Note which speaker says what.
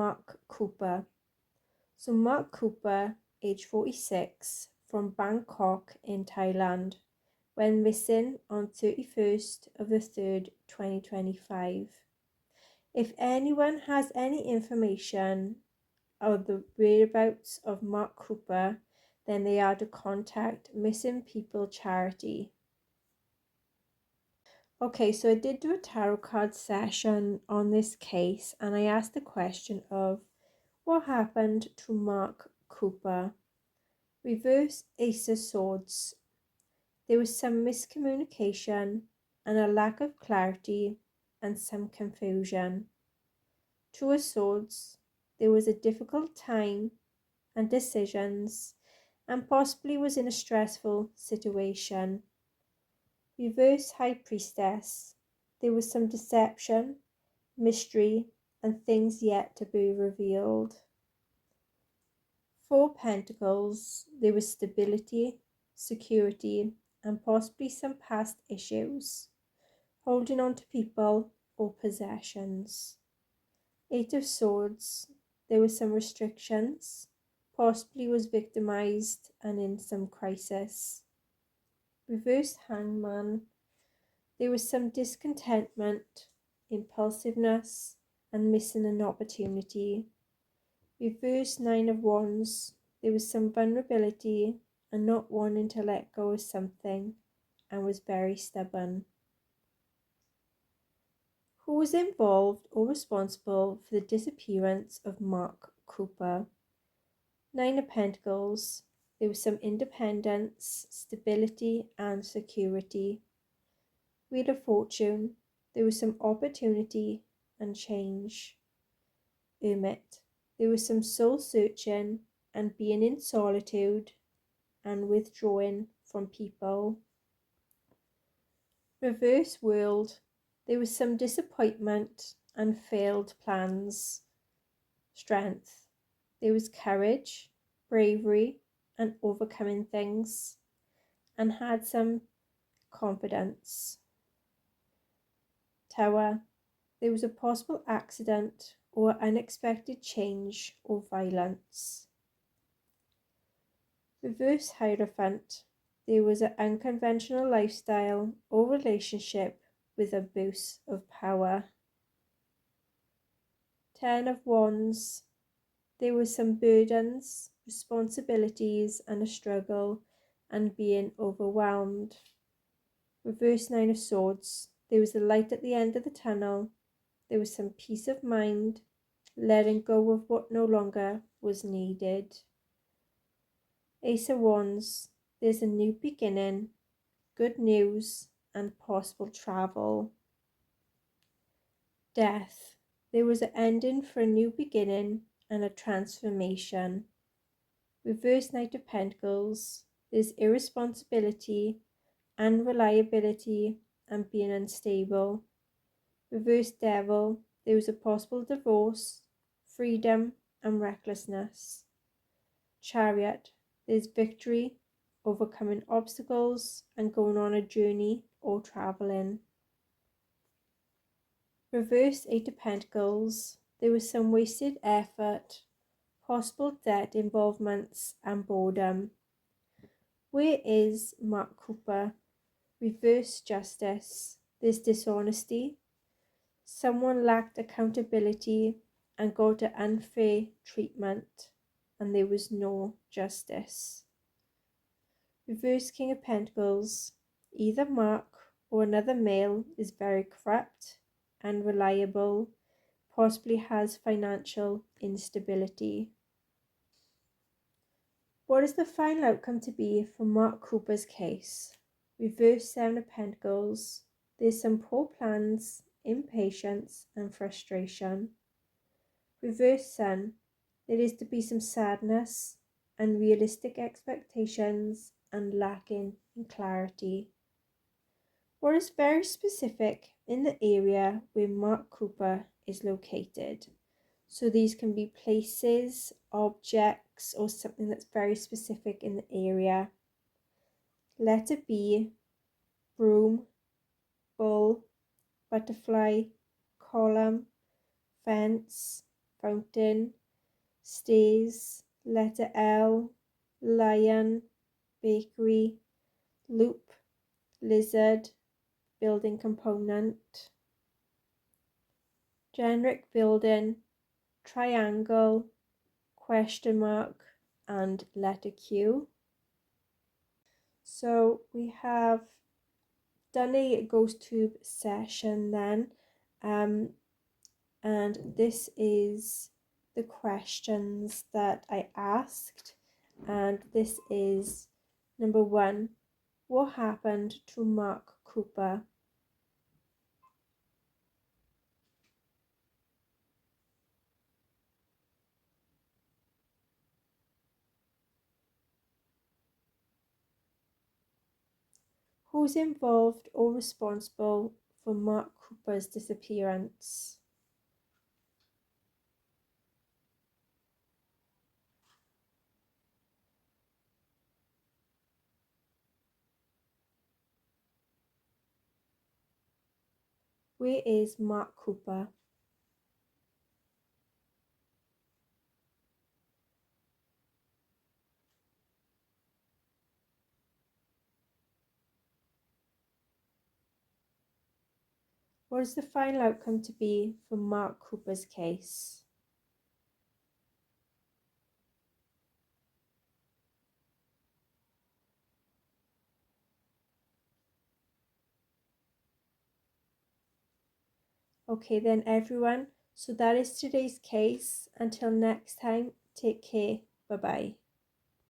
Speaker 1: Mark Cooper. So Mark Cooper, age 46, from Bangkok in Thailand, went missing on 31st of the 3rd, 2025. If anyone has any information of the whereabouts of Mark Cooper, then they are to contact Missing People Charity. Okay, so I did do a tarot card session on this case, and I asked the question of what happened to Mark Cooper. Reverse Ace of Swords. There was some miscommunication and a lack of clarity and some confusion. Two of Swords. There was a difficult time and decisions, and possibly was in a stressful situation. Reverse High Priestess. There was some deception, mystery, and things yet to be revealed. Four Pentacles. There was stability, security, and possibly some past issues, holding on to people or possessions. Eight of Swords. There were some restrictions, possibly was victimized and in some crisis. Reverse Hangman. There was some discontentment, impulsiveness, and missing an opportunity. Reverse Nine of Wands. There was some vulnerability and not wanting to let go of something, and was very stubborn. Who was involved or responsible for the disappearance of Mark Cooper? Nine of Pentacles. There was some independence, stability, and security. Wheel of Fortune. There was some opportunity and change. Hermit. There was some soul searching and being in solitude and withdrawing from people. Reverse World. There was some disappointment and failed plans. Strength. There was courage, bravery, and overcoming things, and had some confidence. Tower. There was a possible accident or unexpected change or violence. Reverse Hierophant. There was an unconventional lifestyle or relationship with abuse of power. Ten of Wands. There were some burdens, responsibilities, and a struggle, and being overwhelmed. Reverse Nine of Swords. There was a light at the end of the tunnel. There was some peace of mind, letting go of what no longer was needed. Ace of Wands. There's a new beginning, good news, and possible travel. Death. There was an ending for a new beginning and a transformation. Reverse Knight of Pentacles. There's irresponsibility, unreliability, and being unstable. Reverse Devil. There was a possible divorce, freedom, and recklessness. Chariot. There's victory, overcoming obstacles, and going on a journey or traveling. Reverse Eight of Pentacles. There was some wasted effort, possible debt involvements, and boredom. Where is Mark Cooper? Reverse Justice. There's dishonesty. Someone lacked accountability and got an unfair treatment, and there was no justice. Reverse King of Pentacles. Either Mark or another male is very corrupt, unreliable, possibly has financial instability. What is the final outcome to be for Mark Cooper's case? Reverse Seven of Pentacles. There's some poor plans, impatience, and frustration. Reverse Sun. There is to be some sadness, unrealistic expectations, and lacking in clarity. What is very specific in the area where Mark Cooper is located? So these can be places, objects, or something that's very specific in the area. Letter B, broom, bull, butterfly, column, fence, fountain, stays, letter L, lion, bakery, loop, lizard, building component, generic building, triangle, question mark, and letter Q. So we have done a ghost tube session then, and this is the questions that I asked, and this is number 1. What happened to Mark Cooper? Who's involved or responsible for Mark Cooper's disappearance? Where is Mark Cooper? What is the final outcome to be for Mark Cooper's case? Okay then everyone, so that is today's case. Until next time, take care. Bye bye.